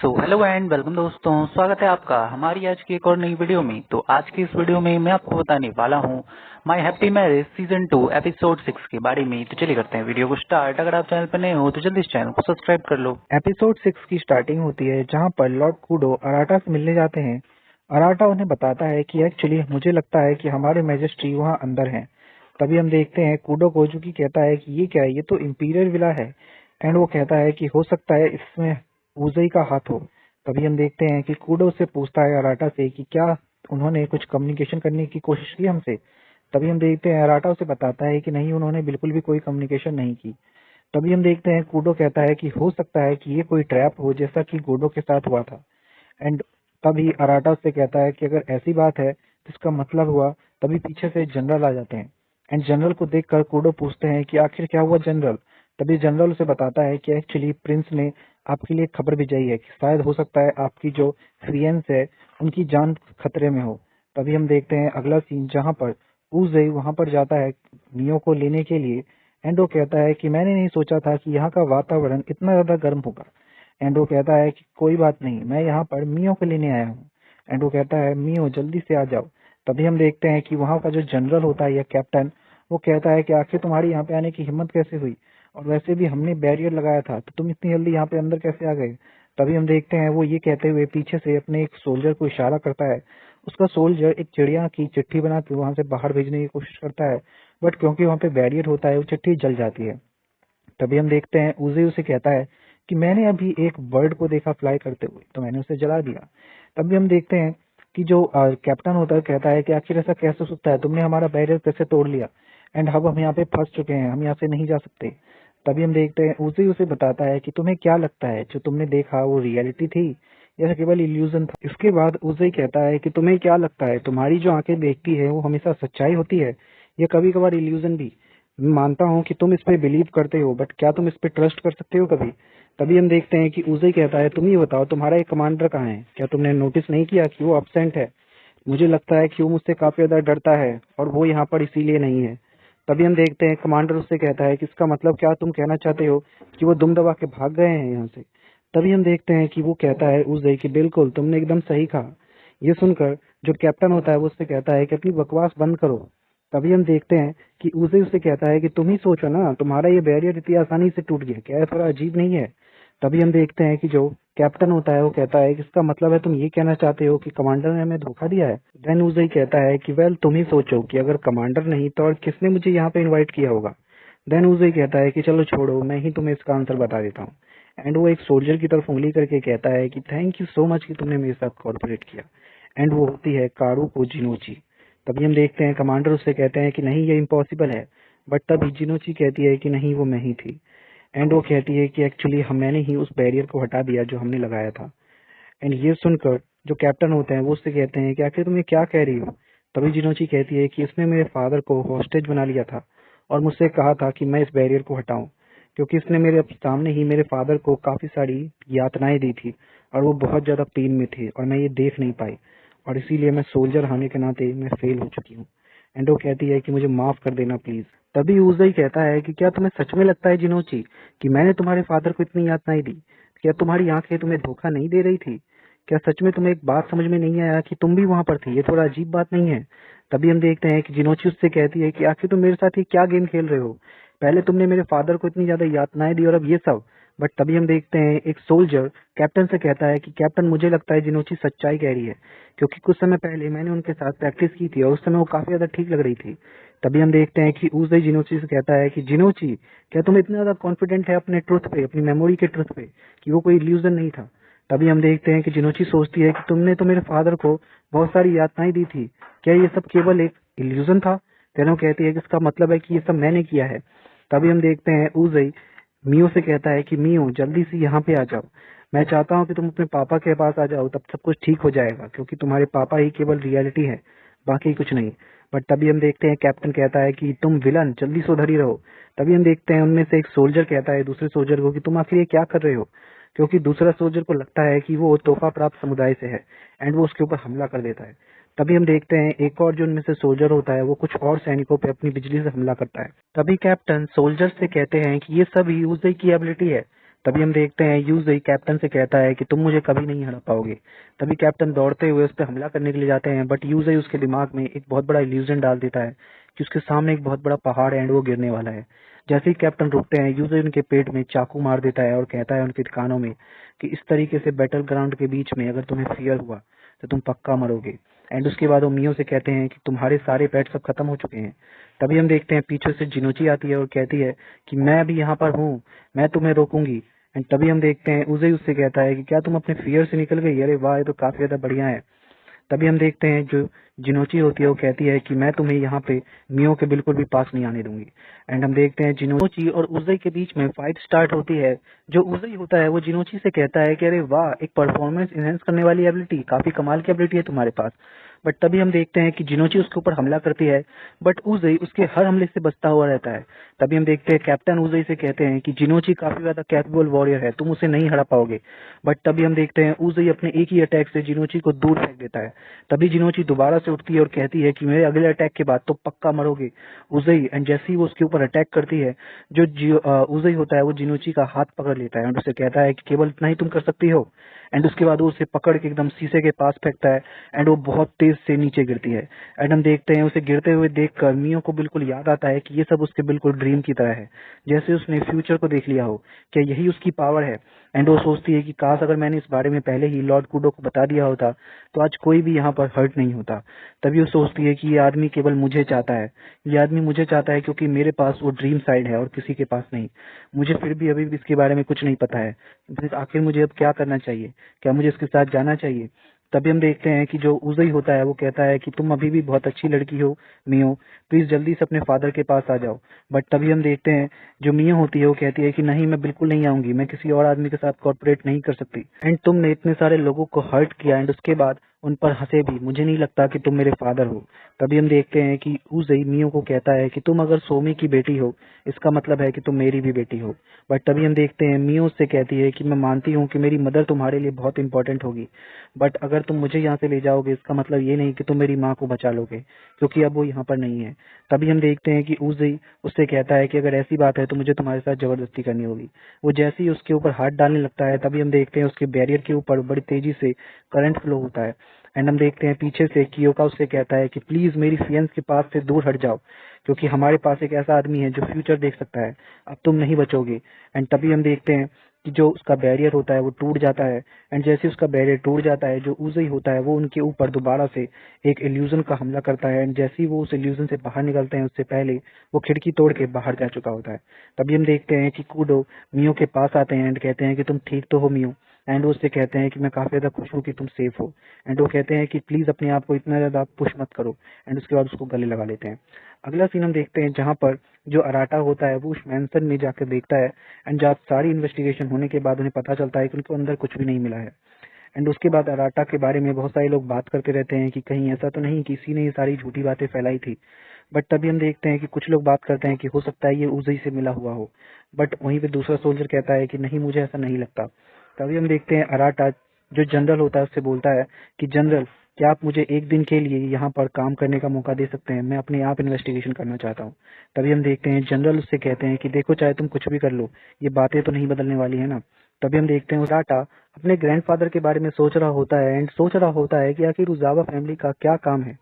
So hello and welcome दोस्तों, स्वागत है आपका हमारी आज की एक और नई वीडियो में। तो आज की इस वीडियो में मैं आपको बताने वाला हूँ my happy marriage season 2 episode 6 के बारे में। तो चलिए करते हैं वीडियो को स्टार्ट। अगर आप चैनल पर नए हो तो जल्दी इस चैनल को सब्सक्राइब कर लो। एपिसोड 6 की स्टार्टिंग होती है जहां पर लॉर्ड कूडो अराटा से मिलने जाते हैं। अराटा उन्हें बताता है कि एक्चुअली मुझे लगता है कि हमारे मैजेस्ट्री वहां अंदर हैं। तभी हम देखते हैं कूडो को जो कि कहता है कि ये क्या है, ये तो इंपीरियल विला है। एंड वो कहता है कि हो सकता है इसमें उजई का हाथ हो। तभी हम देखते हैं कि कूडो से पूछता है अराटा से कि क्या उन्होंने कुछ कम्युनिकेशन करने की कोशिश की हमसे। तभी हम देखते हैं अराटा उसे बताता है कि नहीं, उन्होंने बिल्कुल भी कोई कम्युनिकेशन नहीं की। तभी हम देखते हैं कूडो कहता है कि हो सकता है कि ये कोई ट्रैप हो जैसा कि गोडो के साथ हुआ था। एंड तभी अराटा उससे कहता है कि अगर ऐसी बात है तो इसका मतलब हुआ। तभी पीछे से जनरल आ जाते हैं एंड जनरल को देखकर कूडो पूछते हैं कि आखिर क्या हुआ जनरल। तभी जनरल उसे बताता है कि एक्चुअली प्रिंस ने आपके लिए खबर भिजाई है कि शायद हो सकता है आपकी जो फियंस है उनकी जान खतरे में हो। तभी हम देखते हैं अगला सीन जहाँ पर उज़ई वहां पर जाता है मियो को लेने के लिए। एंड वो कहता है कि मैंने नहीं सोचा था कि यहाँ का वातावरण इतना ज्यादा गर्म होगा। एंड वो कहता है कि कोई बात नहीं, मैं यहाँ पर मियो को लेने आया हूँ। एंड वो कहता है मियो जल्दी से आ जाओ। तभी हम देखते हैं कि वहाँ का जो जनरल होता है या कैप्टन, वो कहता है कि आखिर तुम्हारी यहाँ पे आने की हिम्मत कैसे हुई, और वैसे भी हमने बैरियर लगाया था तो तुम इतनी जल्दी यहाँ पे अंदर कैसे आ गए। तभी हम देखते हैं वो ये कहते हुए पीछे से अपने एक सोल्जर को इशारा करता है। उसका सोल्जर एक चिड़िया की चिट्ठी बना के वहां से बाहर भेजने की कोशिश करता है, बट क्योंकि वहां पे बैरियर होता है वो चिट्ठी जल जाती है। तभी हम देखते हैं उसे उसे कहता है कि मैंने अभी एक बर्ड को देखा फ्लाई करते हुए तो मैंने उसे जला दिया। तभी हम देखते हैं कि जो कैप्टन होता है कहता है कि आखिर ऐसा कैसे हो सकता है, तुमने हमारा बैरियर कैसे तोड़ लिया। एंड अब हम यहाँ पे फंस चुके हैं, हम यहाँ से नहीं जा सकते। तभी हम देखते हैं उसे बताता है कि तुम्हें क्या लगता है जो तुमने देखा वो रियलिटी थी या केवल इल्यूजन था। इसके बाद उसे कहता है कि तुम्हें क्या लगता है तुम्हारी जो आंखें देखती है वो हमेशा सच्चाई होती है या कभी कभार इल्यूजन भी। मैं मानता हूँ कि तुम इस पे बिलीव करते हो, बट क्या तुम इस पे ट्रस्ट कर सकते हो कभी। तभी हम देखते हैं कि उसे कहता है तुम ही बताओ तुम्हारा एक कमांडर कहाँ है, क्या तुमने नोटिस नहीं किया कि वो अब्सेंट है। मुझे लगता है कि वो मुझसे काफी ज्यादा डरता है और वो यहाँ पर इसीलिए नहीं है। तभी हम देखते हैं कमांडर उससे कहता है कि इसका मतलब क्या तुम कहना चाहते हो कि वो दुम दबा के भाग गए हैं यहाँ से। तभी हम देखते हैं कि वो कहता है उसे कि बिल्कुल तुमने एकदम सही कहा। ये सुनकर जो कैप्टन होता है वो उससे कहता है कि अपनी बकवास बंद करो। तभी हम देखते हैं कि उसे कहता है कि तुम ही सोचो ना, तुम्हारा ये बैरियर इतनी आसानी से टूट गया, क्या है थोड़ा अजीब नहीं है। तभी हम देखते हैं कि जो कैप्टन होता है वो कहता है कि इसका मतलब है तुम ये कहना चाहते हो कि कमांडर ने हमें धोखा दिया है। देन उसे कहता है कि वेल तुम ही सोचो कि अगर कमांडर नहीं तो और किसने मुझे यहाँ पे इनवाइट किया होगा। देन उसे कहता है कि चलो छोड़ो, मैं ही तुम्हें इसका आंसर बता देता हूँ। एंड वो एक सोल्जर की तरफ उंगली करके कहता है कि थैंक यू सो मच कि तुमने मेरे साथ कॉर्पोरेट किया। एंड वो होती है कारू कोजिनोची। तभी हम देखते हैं कमांडर उससे कहते हैं कि नहीं ये इम्पॉसिबल है, बट तब जिनोची कहती है कि नहीं वो मैं ही थी। एंड वो कहती है कि एक्चुअली मैंने ही उस बैरियर को हटा दिया जो हमने लगाया था। एंड ये सुनकर जो कैप्टन होते हैं वो उससे कहते हैं कि आखिर तुम ये क्या कह रही हो। तभी जिनोची कहती है कि इसने मेरे फादर को हॉस्टेज बना लिया था और मुझसे कहा था कि मैं इस बैरियर को हटाऊं, क्योंकि इसने मेरे सामने ही मेरे फादर को काफी सारी यातनाएं दी थी और वो बहुत ज्यादा पेन में थे और मैं ये देख नहीं पाई, और इसीलिए मैं सोल्जर होने के नाते मैं फेल हो चुकी हूँ। एंड वो कहती है कि मुझे माफ कर देना प्लीज। तभी यूजई कहता है कि क्या तुम्हें सच में लगता है जिनोची कि मैंने तुम्हारे फादर को इतनी यातनाएं दी। क्या तुम्हारी आंखें तुम्हें धोखा नहीं दे रही थी। क्या सच में तुम्हें एक बात समझ में नहीं आया कि तुम भी वहां पर थी, ये थोड़ा अजीब बात नहीं है। तभी हम देखते हैं कि जिनोची उससे कहती है कि आखिर तुम मेरे साथ ये क्या गेम खेल रहे हो, पहले तुमने मेरे फादर को इतनी ज्यादा यातनाएं दी और अब ये सब। बट तभी हम देखते हैं एक सोल्जर कैप्टन से कहता है कि कैप्टन मुझे लगता है जिनोची सच्चाई कह रही है, क्योंकि कुछ समय पहले मैंने उनके साथ प्रैक्टिस की थी और उस समय वो काफी ज्यादा ठीक लग रही थी। तभी हम देखते हैं कि उसे जिनोची से कहता है कि जिनोची क्या तुम इतना ज्यादा कॉन्फिडेंट है अपने ट्रुथ पे, अपनी मेमोरी के ट्रुथ पे, कि वो कोई इल्यूजन नहीं था। तभी हम देखते हैं कि जिनोची सोचती है कि तुमने तो मेरे फादर को बहुत सारी यातनाएं दी थी, क्या ये सब केवल एक इल्यूजन था। तेनो कहती है कि इसका मतलब है कि ये सब मैंने किया है। तभी हम देखते हैं उजई मियो से कहता है कि मियो जल्दी से यहाँ पे आ जाओ, मैं चाहता हूँ कि तुम अपने पापा के पास आ जाओ, तब सब कुछ ठीक हो जाएगा, क्योंकि तुम्हारे पापा ही केवल रियलिटी है, बाकी कुछ नहीं। बट तभी हम देखते हैं कैप्टन कहता है कि तुम विलन जल्दी से उधर ही रहो। तभी हम देखते हैं उनमें से एक सोल्जर कहता है दूसरे सोल्जर को कि तुम आखिर ये क्या कर रहे हो, क्योंकि दूसरा सोल्जर को लगता है कि वो तोहफा प्राप्त समुदाय से है एंड वो उसके ऊपर हमला कर देता है। तभी हम देखते हैं एक और जो उनमें से सोल्जर होता है वो कुछ और सैनिकों पे अपनी बिजली से हमला करता है। तभी कैप्टन सोल्जर से कहते हैं कि ये सब यूजई की एबिलिटी है, तभी हम देखते हैं यूज़ी कैप्टन से कहता है कि तुम मुझे कभी नहीं हरा पाओगे। तभी कैप्टन दौड़ते हुए उस पर हमला करने के लिए जाते हैं, बट यूज़ी उसके दिमाग में एक बहुत बड़ा इल्यूजन डाल देता है कि उसके सामने एक बहुत बड़ा पहाड़ है एंड वो गिरने वाला है। जैसे ही कैप्टन रुकते हैं, यूज़ी उनके पेट में चाकू मार देता है और कहता है उनके कानों में कि इस तरीके से बैटल ग्राउंड के बीच में अगर तुम्हें फियर हुआ तो तुम पक्का मरोगे। एंड उसके बाद वो मियो से कहते हैं कि तुम्हारे सारे पेट सब खत्म हो चुके हैं। तभी हम देखते हैं पीछे से जिनोची आती है और कहती है कि मैं अभी यहाँ पर हूँ, मैं तुम्हें रोकूंगी। एंड तभी हम देखते हैं उजे उससे कहता है कि क्या तुम अपने फियर से निकल गई? अरे वाह, ये तो काफी ज्यादा बढ़िया है। तभी हम देखते हैं जो जिनोची होती है वो कहती है कि मैं तुम्हें यहाँ पे मियो के बिल्कुल भी पास नहीं आने दूंगी। एंड हम देखते हैं जिनोची और उजई के बीच में फाइट स्टार्ट होती है। जो उजई होता है वो जिनोची से कहता है कि अरे वाह, एक परफॉर्मेंस इनहेंस करने वाली एबिलिटी, काफी कमाल की एबिलिटी है तुम्हारे पास। बट तभी हम देखते हैं कि जिनोची उसके ऊपर हमला करती है, बट उजई उसके हर हमले से बचता हुआ रहता है। तभी हम देखते हैं कैप्टन उजई से कहते हैं कि जिनोची काफी ज्यादा कैपेबल वॉरियर है, तुम उसे नहीं हरा पाओगे। बट तभी हम देखते हैं उजई अपने एक ही अटैक से जिनोची को दूर फेंक देता है। तभी जिनोची दोबारा से उठती है और कहती है कि मेरे अगले अटैक के बाद तो पक्का मरोगे उजई। एंड जैसे ही वो उसके ऊपर अटैक करती है, जो उजई होता है वो जिनोची का हाथ पकड़ लेता है और उसे कहता है कि केवल इतना ही तुम कर सकती हो। एंड उसके बाद वो उसे पकड़ के एकदम शीशे के पास फेंकता है एंड वो बहुत तेज से नीचे गिरती है। एंड हम देखते हैं उसे गिरते हुए देखकर मियो को बिल्कुल याद आता है कि ये सब उसके बिल्कुल ड्रीम की तरह है, जैसे उसने फ्यूचर को देख लिया हो, क्या यही उसकी पावर है। एंड वो सोचती है कि काश अगर मैंने इस बारे में पहले ही लॉर्ड कूडो को बता दिया होता तो आज कोई भी यहाँ पर हर्ट नहीं होता। तभी वो सोचती है कि ये आदमी केवल मुझे चाहता है, ये आदमी मुझे चाहता है क्योंकि मेरे पास वो ड्रीम साइड है और किसी के पास नहीं। मुझे फिर भी अभी भी इसके बारे में कुछ नहीं पता है, आखिर मुझे अब क्या करना चाहिए, क्या मुझे इसके साथ जाना चाहिए। तभी हम देखते हैं कि जो उजई होता है वो कहता है कि तुम अभी भी बहुत अच्छी लड़की हो मियो, प्लीज जल्दी से अपने फादर के पास आ जाओ। बट तभी हम देखते हैं जो मियो होती है वो कहती है कि नहीं, मैं बिल्कुल नहीं आऊंगी, मैं किसी और आदमी के साथ कॉर्पोरेट नहीं कर सकती। एंड तुमने इतने सारे लोगों को हर्ट किया एंड उसके बाद उन पर हंसे भी, मुझे नहीं लगता कि तुम मेरे फादर हो। तभी हम देखते हैं कि उजई मियो को कहता है कि तुम अगर सोमी की बेटी हो इसका मतलब है कि तुम मेरी भी बेटी हो। बट तभी हम देखते हैं मियो उससे कहती है कि मैं मानती हूँ कि मेरी मदर तुम्हारे लिए बहुत इंपॉर्टेंट होगी, बट अगर तुम मुझे यहाँ से ले जाओगे इसका मतलब ये नहीं कि तुम मेरी माँ को बचा लोगे, क्योंकि अब वो यहाँ पर नहीं है। तभी हम देखते हैं कि उजई उससे कहता है कि अगर ऐसी बात है तो मुझे तुम्हारे साथ जबरदस्ती करनी होगी। वो जैसे ही उसके ऊपर हाथ डालने लगता है तभी हम देखते हैं उसके बैरियर के ऊपर बड़ी तेजी से करंट फ्लो होता है। एंड हम देखते हैं पीछे से कियोका उससे कहता है कि प्लीज मेरी फियंस के पास से दूर हट जाओ, क्योंकि हमारे पास एक ऐसा आदमी है जो फ्यूचर देख सकता है, अब तुम नहीं बचोगे। एंड तभी हम देखते हैं कि जो उसका बैरियर होता है वो टूट जाता है। एंड जैसे उसका बैरियर टूट जाता है, जो उजई होता है वो उनके ऊपर दोबारा से एक इल्यूजन का हमला करता है। एंड जैसे ही वो उस इल्यूजन से बाहर निकलते हैं उससे पहले वो खिड़की तोड़ के बाहर जा चुका होता है। तभी हम देखते हैं कि कूडो मियो के पास आते हैं एंड कहते हैं कि तुम ठीक तो हो मियो। एंड वो उससे कहते हैं कि मैं काफी ज्यादा खुश हूँ कि तुम सेफ हो। एंड वो कहते हैं कि प्लीज अपने आप को इतना ज्यादा पुश मत करो। एंड उसके बाद उसको गले लगा लेते हैं। अगला सीन हम देखते हैं जहाँ पर जो अराटा होता है वो उस मैंसन में जाकर देखता है। एंड जहाँ सारी इन्वेस्टिगेशन होने के बाद उन्हें पता चलता है कि उनके अंदर कुछ भी नहीं मिला है। एंड उसके बाद अराटा के बारे में बहुत सारे लोग बात करते रहते हैं कि कहीं ऐसा तो नहीं कि किसी ने ये सारी झूठी बातें फैलाई थी। बट तभी हम देखते हैं कि कुछ लोग बात करते हैं कि हो सकता है ये उजई से मिला हुआ हो, बट वहीं पे दूसरा सोल्जर कहता है कि नहीं, मुझे ऐसा नहीं लगता। तभी हम देखते हैं अराटा जो जनरल होता है उससे बोलता है कि जनरल, क्या आप मुझे एक दिन के लिए यहाँ पर काम करने का मौका दे सकते हैं, मैं अपने आप इन्वेस्टिगेशन करना चाहता हूँ। तभी हम देखते हैं जनरल उससे कहते हैं कि देखो, चाहे तुम कुछ भी कर लो, ये बातें तो नहीं बदलने वाली है ना। तभी हम देखते हैं अराटा अपने ग्रैंडफादर के बारे में सोच रहा होता है एंड सोच रहा होता है कि आखिर उजावा फैमिली का क्या काम है।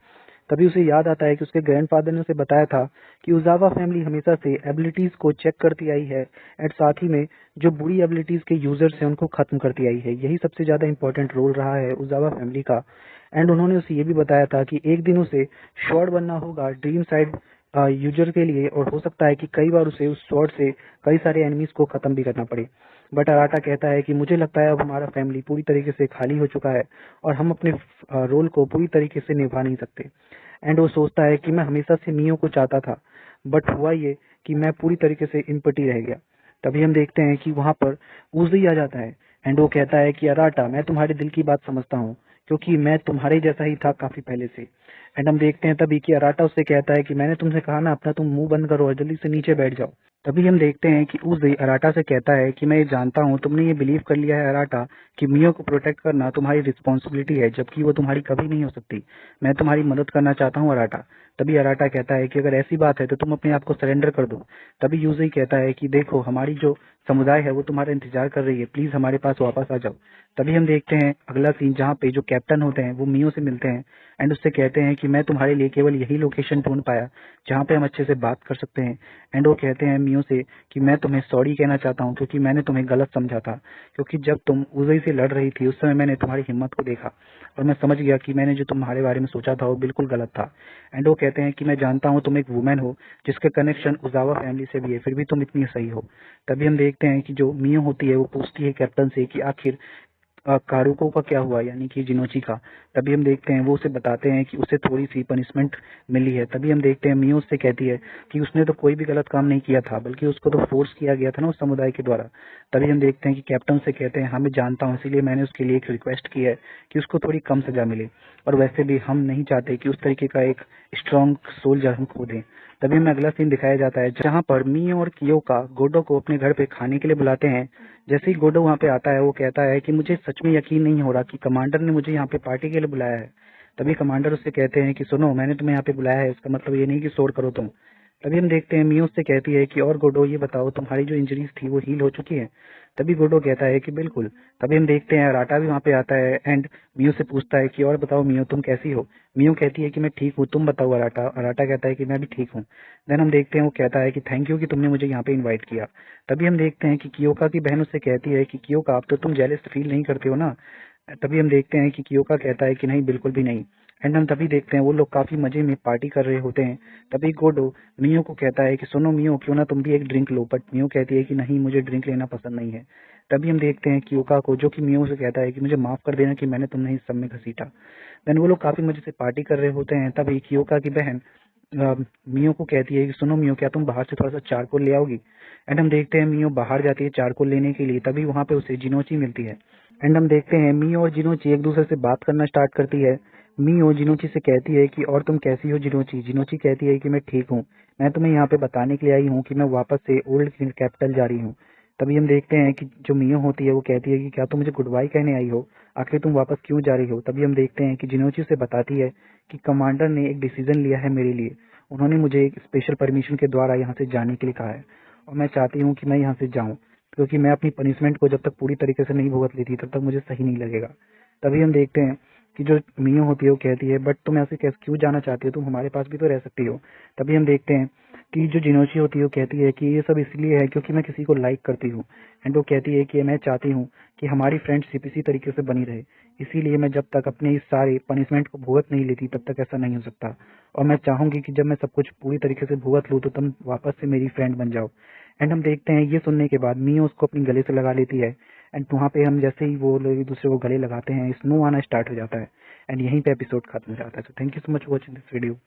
तभी उसे याद आता है कि उसके ग्रैंडफादर ने उसे बताया था कि उजावा फैमिली हमेशा से एबिलिटीज को चेक करती आई है एंड साथ ही में जो बुरी एबिलिटीज के यूजर्स हैं उनको खत्म करती आई है। यही सबसे ज्यादा इंपॉर्टेंट रोल रहा है उजावा फैमिली का। एंड उन्होंने उसे ये भी बताया था कि एक दिन उसे शॉर्ड बनना होगा ड्रीम साइड यूजर के लिए, और हो सकता है कि कई बार उसे उस शॉर्ड से कई सारे एनिमीज को खत्म भी करना पड़े। बट अराटा कहता है कि मुझे लगता है अब हमारा फैमिली पूरी तरीके से खाली हो चुका है और हम अपने रोल को पूरी तरीके से निभा नहीं सकते। एंड वो सोचता है कि मैं हमेशा से मियो को चाहता था, बट हुआ ये कि मैं पूरी तरीके से इम्पटी रह गया। तभी हम देखते हैं कि वहां पर उज़ई आ जाता है एंड वो कहता है कि अराटा, मैं तुम्हारे दिल की बात समझता हूँ, क्योंकि मैं तुम्हारे जैसा ही था काफी पहले से। एंड हम देखते हैं तभी कि अराटा उससे कहता है कि मैंने तुमसे कहा ना, अपना तुम मुंह बंद करो और जल्दी से नीचे बैठ जाओ। तभी हम देखते हैं कि उज़ई अराटा से कहता है कि मैं ये जानता हूँ तुमने ये बिलीव कर लिया है अराटा कि मियो को प्रोटेक्ट करना तुम्हारी रिस्पॉन्सिबिलिटी है, जबकि वो तुम्हारी कभी नहीं हो सकती। मैं तुम्हारी मदद करना चाहता हूँ अराटा। तभी अराटा कहता है कि अगर ऐसी बात है तो तुम अपने आप को सरेंडर कर दो। तभी यूज़ई कहता है कि देखो हमारी जो समुदाय है वो तुम्हारा इंतजार कर रही है, प्लीज हमारे पास वापस आ जाओ। तभी हम देखते हैं अगला सीन जहाँ पे जो कैप्टन होते हैं वो मियो से मिलते हैं एंड उससे कहते हैं कि मैं तुम्हारे लिए केवल यही लोकेशन ढूंढ पाया जहाँ पे हम अच्छे से बात कर सकते हैं। एंड वो कहते हैं मियो से कि मैं तुम्हें सॉरी कहना चाहता हूँ क्योंकि मैंने तुम्हें गलत समझा था, क्योंकि जब तुम उज़ई से लड़ रही थी उस समय मैंने तुम्हारी हिम्मत को देखा और मैं समझ गया कि मैंने जो तुम्हारे बारे में सोचा था वो बिल्कुल गलत था। एंड वो कहते हैं कि मैं जानता हूँ तुम एक वुमेन हो जिसके कनेक्शन उजावा फैमिली से भी है, फिर भी तुम इतनी सही हो। तभी हम देखते हैं कि जो मियो होती है वो पूछती है कैप्टन से कि आखिर कारुको का क्या हुआ, यानी कि जिनोची का। तभी हम देखते हैं वो उसे बताते हैं कि उसे थोड़ी सी पनिशमेंट मिली है। तभी हम देखते हैं मियो उससे कहती है कि उसने तो कोई भी गलत काम नहीं किया था, बल्कि उसको तो फोर्स किया गया था ना उस समुदाय के द्वारा। तभी हम देखते हैं कि कैप्टन से कहते हैं हाँ मैं जानता हूँ, इसीलिए मैंने उसके लिए एक रिक्वेस्ट की है कि उसको थोड़ी कम सजा मिले, और वैसे भी हम नहीं चाहते कि उस तरीके का एक स्ट्रॉन्ग सोल्जर हम खो दें। तभी हमें अगला सीन दिखाया जाता है जहाँ पर मियो और कियोका गोडो को अपने घर पे खाने के लिए बुलाते हैं। जैसे ही गोडो वहाँ पे आता है वो कहता है कि मुझे सच में यकीन नहीं हो रहा कि कमांडर ने मुझे यहाँ पे पार्टी के लिए बुलाया है। तभी कमांडर उससे कहते हैं कि सुनो मैंने तुम्हें यहाँ पे बुलाया है, इसका मतलब ये नहीं कि शोर करो तुम। तभी हम देखते हैं मियो उससे कहती है कि और गोडो ये बताओ तुम्हारी जो इंजरीज थी वो हील हो चुकी है। तभी गोडो कहता है कि बिल्कुल। तभी हम देखते हैं अराटा भी वहाँ पे आता है एंड मियो से पूछता है कि और बताओ मियो तुम कैसी हो। मियो कहती है कि मैं ठीक हूँ, तुम बताओ अराटा। अराटा कहता है कि मैं भी ठीक हूँ। देन हम देखते हैं वो कहता है कि थैंक यू कि तुमने मुझे यहाँ पे इनवाइट किया। तभी हम देखते हैं कि कियोका की बहन उससे कहती है कि कियोका अब तो तुम जेलस फील नहीं करते हो ना। तभी हम देखते हैं कि कियोका कहता है कि नहीं बिल्कुल भी नहीं। एंड हम तभी देखते हैं वो लोग काफी मजे में पार्टी कर रहे होते हैं। तभी गोडो मियो को कहता है कि सुनो मियो क्यों ना तुम भी एक ड्रिंक लो, बट मियो कहती है कि नहीं मुझे ड्रिंक लेना पसंद नहीं है। तभी हम देखते हैं कियोका को जो कि मियो से कहता है कि मुझे माफ कर देना कि मैंने तुम्हें इस सब में घसीटा। देन वो लोग काफी मजे से पार्टी कर रहे होते हैं। तभी कियोका की बहन मियो को कहती है कि सुनो मियो क्या तुम बाहर से थोड़ा सा चारकोल ले आओगी। एंड हम देखते हैं मियो बाहर जाती है चारकोल लेने के लिए। तभी वहां पे उसे जिनोची मिलती है एंड हम देखते हैं मियो और जिनोची एक दूसरे से बात करना स्टार्ट करती है। मियो जिनोची से कहती है कि और तुम कैसी हो जिनोची। जिनोची कहती है कि मैं ठीक हूँ, मैं तुम्हें यहाँ पे बताने के लिए आई हूँ कि मैं वापस से ओल्ड कैपिटल जा रही हूँ। तभी हम देखते हैं कि जो मियो होती है वो कहती है कि क्या तुम मुझे गुड बाय कहने आई हो, आखिर तुम वापस क्यों जा रही हो। तभी हम देखते हैं कि जिनोची उसे बताती है कि कमांडर ने एक डिसीजन लिया है मेरे लिए, उन्होंने मुझे एक स्पेशल परमिशन के द्वारा यहाँ से जाने के लिए कहा है और मैं चाहती हूँ कि मैं यहाँ से जाऊँ, क्योंकि मैं अपनी पनिशमेंट को जब तक पूरी तरीके से नहीं भुगत लेती तब तक मुझे सही नहीं लगेगा। तभी हम देखते हैं कि जो मियो होती है वो कहती है बट तुम ऐसे कैसे क्यों जाना चाहती हो, तुम हमारे पास भी तो रह सकती हो। तभी हम देखते हैं कि जो जिनोची होती है वो कहती है कि ये सब इसलिए है क्योंकि मैं किसी को लाइक करती हूँ। एंड वो कहती है कि मैं चाहती हूँ कि हमारी फ्रेंडशिप इसी तरीके से बनी रहे, इसीलिए मैं जब तक अपने इस सारे पनिशमेंट को भुगत नहीं लेती तब तक ऐसा नहीं हो सकता, और मैं चाहूंगी कि जब मैं सब कुछ पूरी तरीके से भुगत लूँ तो तुम वापस से मेरी फ्रेंड बन जाओ। एंड हम देखते हैं ये सुनने के बाद मियो उसको अपनी गले से लगा लेती है एंड वहाँ पे हम जैसे ही वो लोग एक दूसरे को गले लगाते हैं स्नो आना स्टार्ट हो जाता है एंड यहीं पे एपिसोड खत्म हो जाता है। So thank you so much for watching this video.